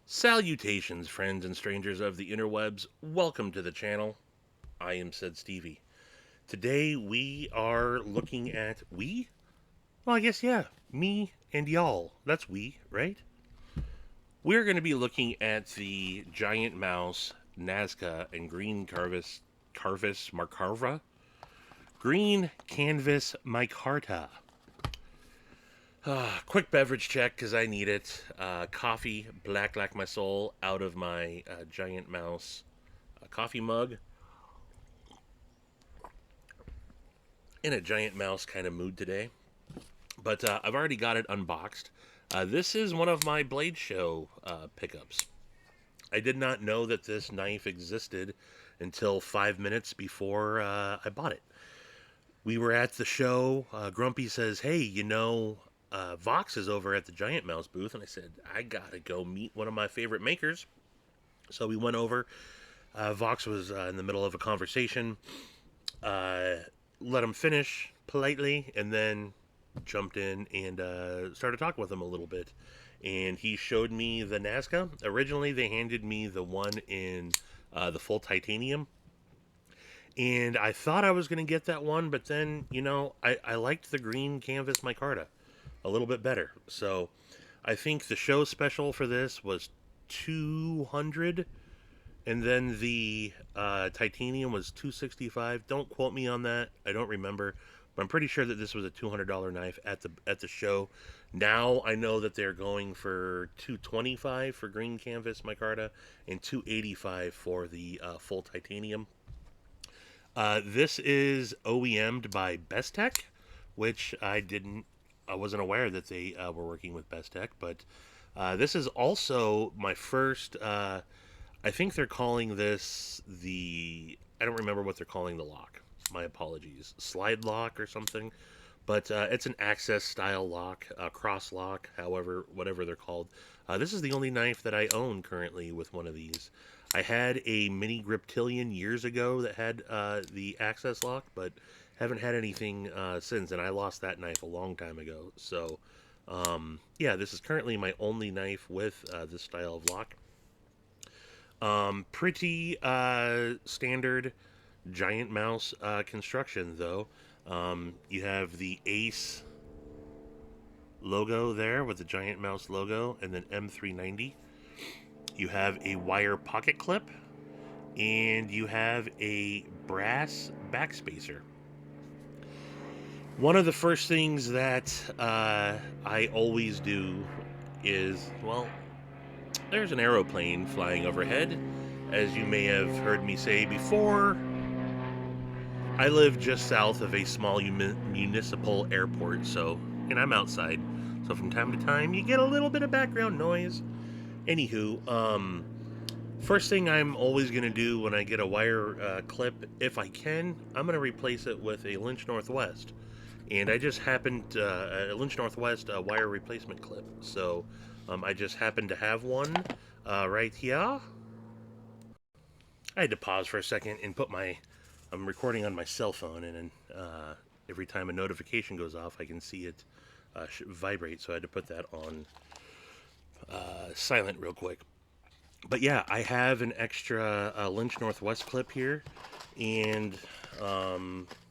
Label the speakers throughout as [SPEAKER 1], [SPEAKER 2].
[SPEAKER 1] Salutations, friends and strangers of the interwebs. Welcome to the channel. I am Said Stevie. Today we are looking at Well, I guess yeah, me and y'all. That's we, right? We're going to be looking at the giant mouse Nazca and green Carvis Marcarva, green canvas micarta. Quick beverage check because I need it. Coffee, black like my soul, out of my giant mouse coffee mug. In a giant mouse kind of mood today. But I've already got it unboxed. This is one of my Blade Show pickups. I did not know that this knife existed until 5 minutes before I bought it. We were at the show. Grumpy says, "Hey, Vox is over at the Giant Mouse booth." And I said, "I gotta go meet one of my favorite makers." So we went over. Vox was in the middle of a conversation. Let him finish politely, and then jumped in and started talking with him a little bit. And he showed me the Nazca. Originally, they handed me the one in the full titanium. And I thought I was going to get that one, but then, I liked the green canvas micarta a little bit better. So I think the show special for this was 200, and then the titanium was 265. Don't quote me on that. I don't remember, but I'm pretty sure that this was a $200 knife at the show. Now I know that they're going for 225 for green canvas micarta and 285 for the full titanium. This is OEM'd by Bestech, which I wasn't aware that they were working with Bestech, but this is also my first. I think they're calling this I don't remember what they're calling the lock. My apologies. Slide lock or something. But it's an access style lock, cross lock, whatever they're called. This is the only knife that I own currently with one of these. I had a mini Griptilian years ago that had the access lock, but haven't had anything since, and I lost that knife a long time ago. So, yeah, this is currently my only knife with this style of lock. Pretty standard giant mouse construction, though. You have the Ace logo there with the giant mouse logo, and then M390. You have a wire pocket clip, and you have a brass backspacer. One of the first things that I always do is, well, there's an aeroplane flying overhead. As you may have heard me say before, I live just south of a small municipal airport, and I'm outside. So from time to time, you get a little bit of background noise. Anywho, first thing I'm always going to do when I get a wire clip, if I can, I'm going to replace it with a Lynch Northwest. And I just happened, a Lynch Northwest wire replacement clip. So I just happened to have one right here. I had to pause for a second and I'm recording on my cell phone, and every time a notification goes off, I can see it vibrate. So I had to put that on silent real quick. But yeah, I have an extra Lynch Northwest clip here, and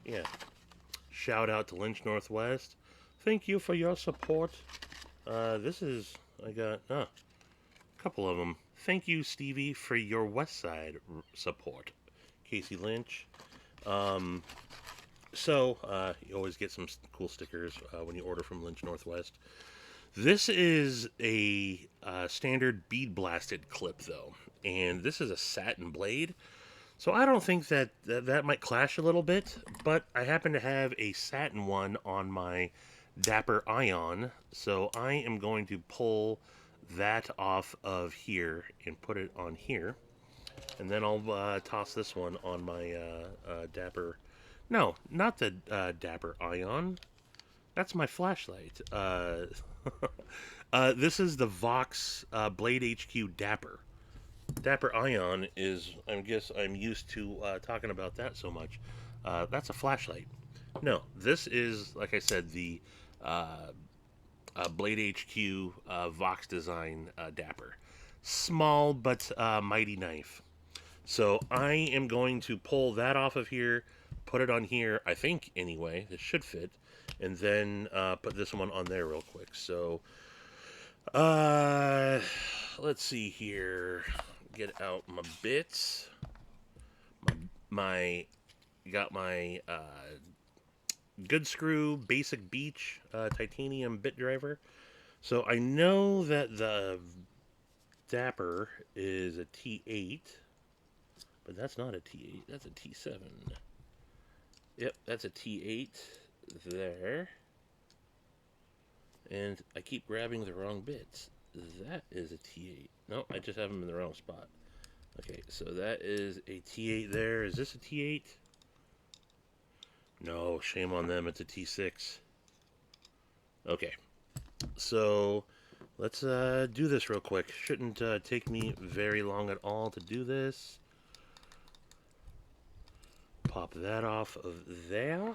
[SPEAKER 1] yeah, shout out to Lynch Northwest. Thank you for your support. I got a couple of them. Thank you, Stevie, for your West Side support. Casey Lynch. You always get some cool stickers when you order from Lynch Northwest. This is a standard bead blasted clip, though, and this is a satin blade. So I don't think that might clash a little bit, but I happen to have a satin one on my Dapper Ion, so I am going to pull that off of here and put it on here. And then I'll toss this one on my Dapper. No, not the Dapper Ion. That's my flashlight. This is the Vox Blade HQ Dapper. Dapper Ion is, I guess I'm used to talking about that so much. That's a flashlight. No, this is, like I said, the Blade HQ Vox Design Dapper. small but mighty knife. So I am going to pull that off of here, put it on here, I think anyway, this should fit, and then put this one on there real quick. So uh, let's see here. Get out my bits. My got my good screw basic beach titanium bit driver. So I know that the Dapper is a T8, but that's not a T8. That's a T7. Yep, that's a T8 there. And I keep grabbing the wrong bits. That is a T8. No, I just have them in the wrong spot. Okay, so that is a T8 there. Is this a T8? No, shame on them. It's a T6. Okay, so let's do this real quick. Shouldn't take me very long at all to do this. Pop that off of there.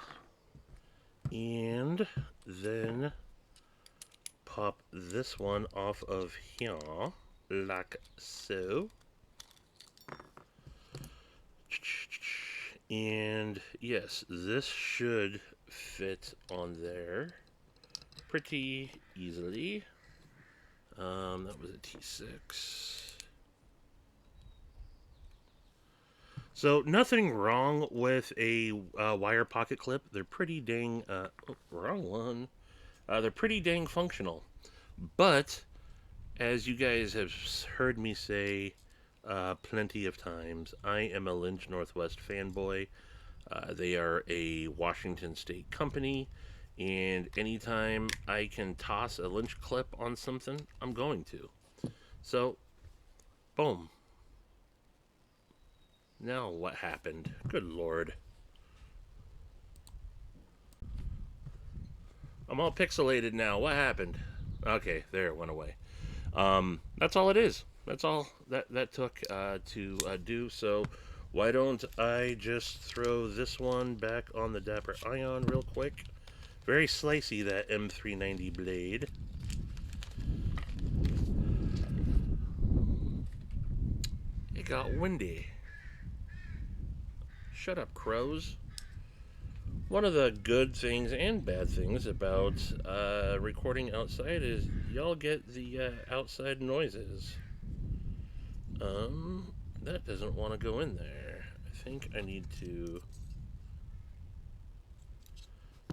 [SPEAKER 1] And then pop this one off of here, like so. And yes, this should fit on there pretty easily. That was a T6. So nothing wrong with a wire pocket clip. They're pretty dang, oh, wrong one. They're pretty dang functional. But, as you guys have heard me say plenty of times, I am a Lynch Northwest fanboy. They are a Washington State company, and anytime I can toss a Lynch clip on something, I'm going to. So, boom. Now what happened? Good Lord. I'm all pixelated now. What happened? Okay, there it went away. That's all it is. That's all that took to do. So why don't I just throw this one back on the Dapper Ion real quick? Very slicey, that M390 blade. It got windy. Shut up, crows. One of the good things and bad things about recording outside is y'all get the outside noises. That doesn't want to go in there. I think I need to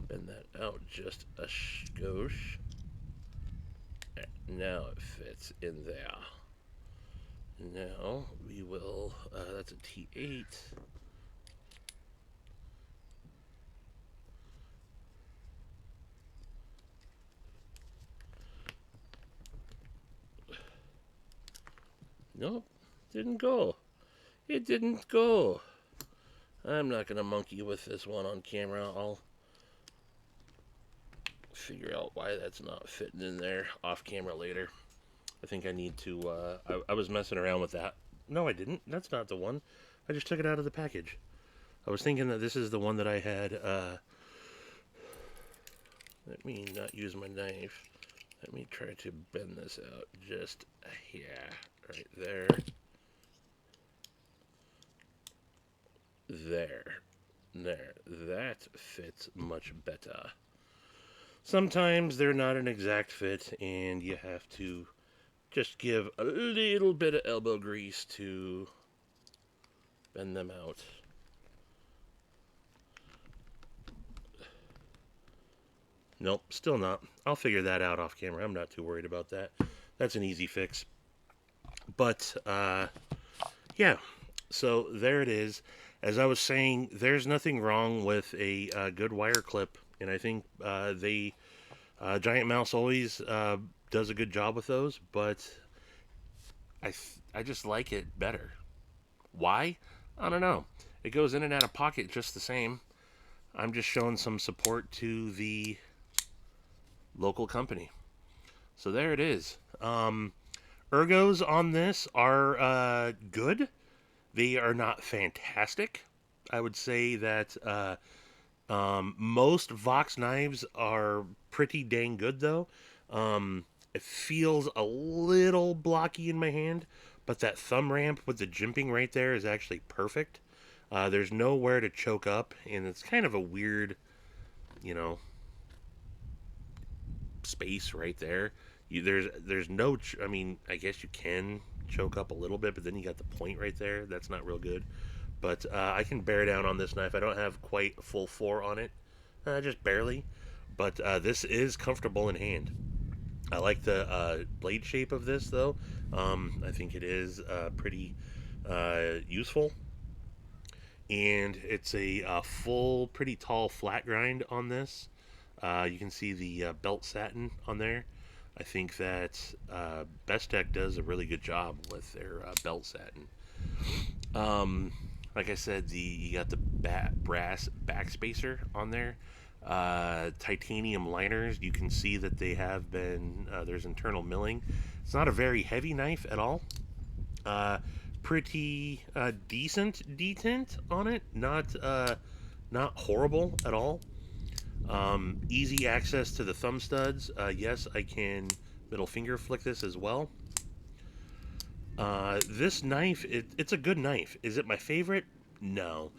[SPEAKER 1] bend that out just a skosh. Now it fits in there. Now we will, that's a T8. Nope, didn't go. It didn't go. I'm not going to monkey with this one on camera. I'll figure out why that's not fitting in there off camera later. I think I need to, I was messing around with that. No, I didn't. That's not the one. I just took it out of the package. I was thinking that this is the one that I had, let me not use my knife. Let me try to bend this out just here, right there. There. That fits much better. Sometimes they're not an exact fit, and you have to just give a little bit of elbow grease to bend them out. Nope, still not. I'll figure that out off camera. I'm not too worried about that. That's an easy fix. But, yeah. So, there it is. As I was saying, there's nothing wrong with a good wire clip. And I think Giant Mouse always does a good job with those. But I just like it better. Why? I don't know. It goes in and out of pocket just the same. I'm just showing some support to the local company. So there it is. Ergos on this are good. They are not fantastic. I would say that most Vox knives are pretty dang good, though. It feels a little blocky in my hand, but that thumb ramp with the jimping right there is actually perfect. There's nowhere to choke up, and it's kind of a weird, you know, space right there. There's no. I mean, I guess you can choke up a little bit, but then you got the point right there. That's not real good. But I can bear down on this knife. I don't have quite a full 4 on it, just barely. But this is comfortable in hand. I like the blade shape of this, though. I think it is pretty useful. And it's a full, pretty tall flat grind on this. You can see the belt satin on there. I think that Bestech does a really good job with their belt satin. Like I said, you got the brass backspacer on there. Titanium liners. You can see that they have been there's internal milling. It's not a very heavy knife at all. Pretty decent detent on it. Not horrible at all. Easy access to the thumb studs. Yes, I can middle finger flick this as well. This knife, it's a good knife. Is it my favorite? No.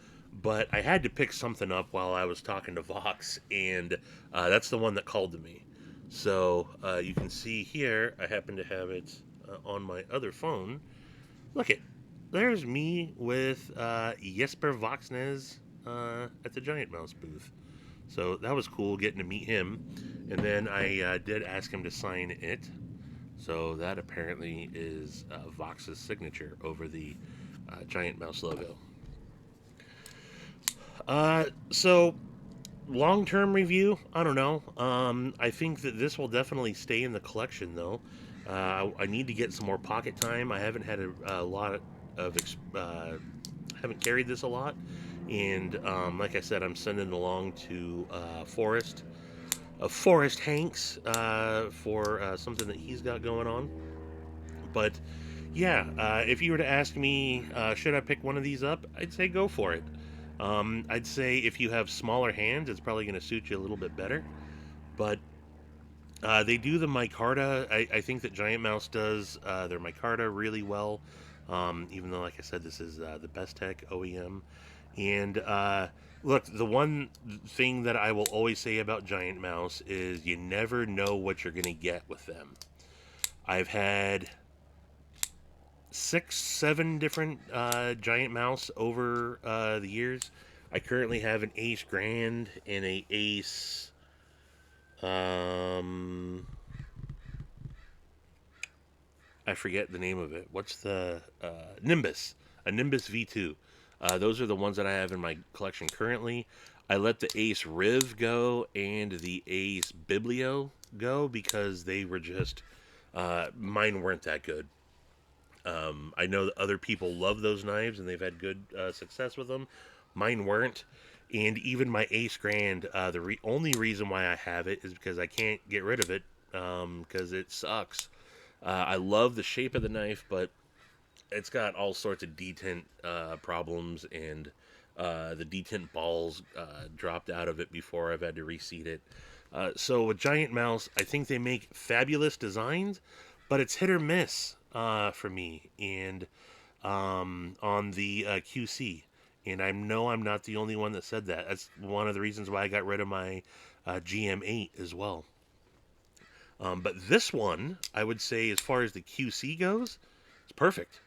[SPEAKER 1] But I had to pick something up while I was talking to Vox, and that's the one that called to me. So you can see here, I happen to have it on my other phone. Look it. There's me with Jesper Voxnez at the Giant Mouse booth. So that was cool getting to meet him. And then I did ask him to sign it. So that apparently is Vox's signature over the Giant Mouse logo. So long-term review, I don't know. I think that this will definitely stay in the collection, though. I need to get some more pocket time. I haven't had a lot of haven't carried this a lot, and like I said, I'm sending it along to Forrest Hanks for something that he's got going on. But yeah, if you were to ask me, should I pick one of these up? I'd say go for it. I'd say if you have smaller hands, it's probably going to suit you a little bit better. But they do the micarta. I think that Giant Mouse does their micarta really well. Even though, like I said, this is the Bestech OEM. And look, the one thing that I will always say about Giant Mouse is you never know what you're going to get with them. I've had 6, 7 different Giant Mouse over the years. I currently have an Ace Grand and a Ace. I forget the name of it. What's the Nimbus? A Nimbus V2. Those are the ones that I have in my collection currently. I let the Ace Riv go and the Ace Biblio go because they were just mine weren't that good. I know that other people love those knives and they've had good success with them. Mine weren't. And even my Ace Grand, the only reason why I have it is because I can't get rid of it because it sucks. I love the shape of the knife, but it's got all sorts of detent problems, and the detent balls dropped out of it before I've had to reseat it. So with Giant Mouse, I think they make fabulous designs, but it's hit or miss for me and on the QC. And I know I'm not the only one that said that. That's one of the reasons why I got rid of my GM8 as well. But this one, I would say, as far as the QC goes, it's perfect.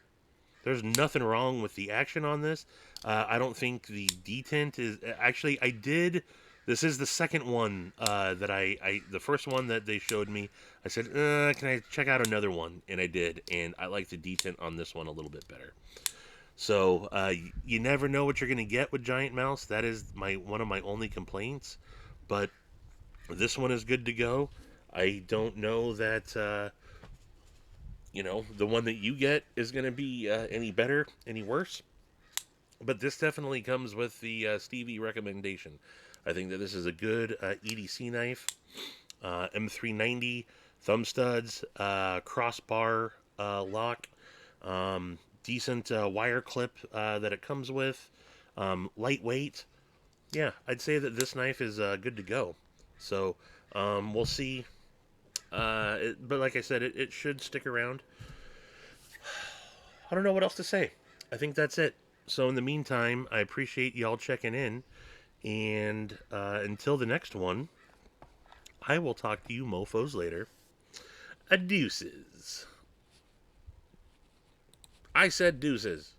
[SPEAKER 1] There's nothing wrong with the action on this. I don't think the detent is... Actually, I did... This is the second one that the first one that they showed me, I said, can I check out another one? And I did, and I like the detent on this one a little bit better. So, you never know what you're going to get with Giant Mouse. That is one of my only complaints. But this one is good to go. I don't know that, the one that you get is going to be any better, any worse. But this definitely comes with the Stevie recommendation. I think that this is a good EDC knife. M390, thumb studs, crossbar lock, decent wire clip that it comes with, lightweight. Yeah, I'd say that this knife is good to go. So we'll see But like I said, it should stick around. I don't know what else to say. I think that's it. So in the meantime, I appreciate y'all checking in. And until the next one, I will talk to you mofos later. Adeuces. I said deuces.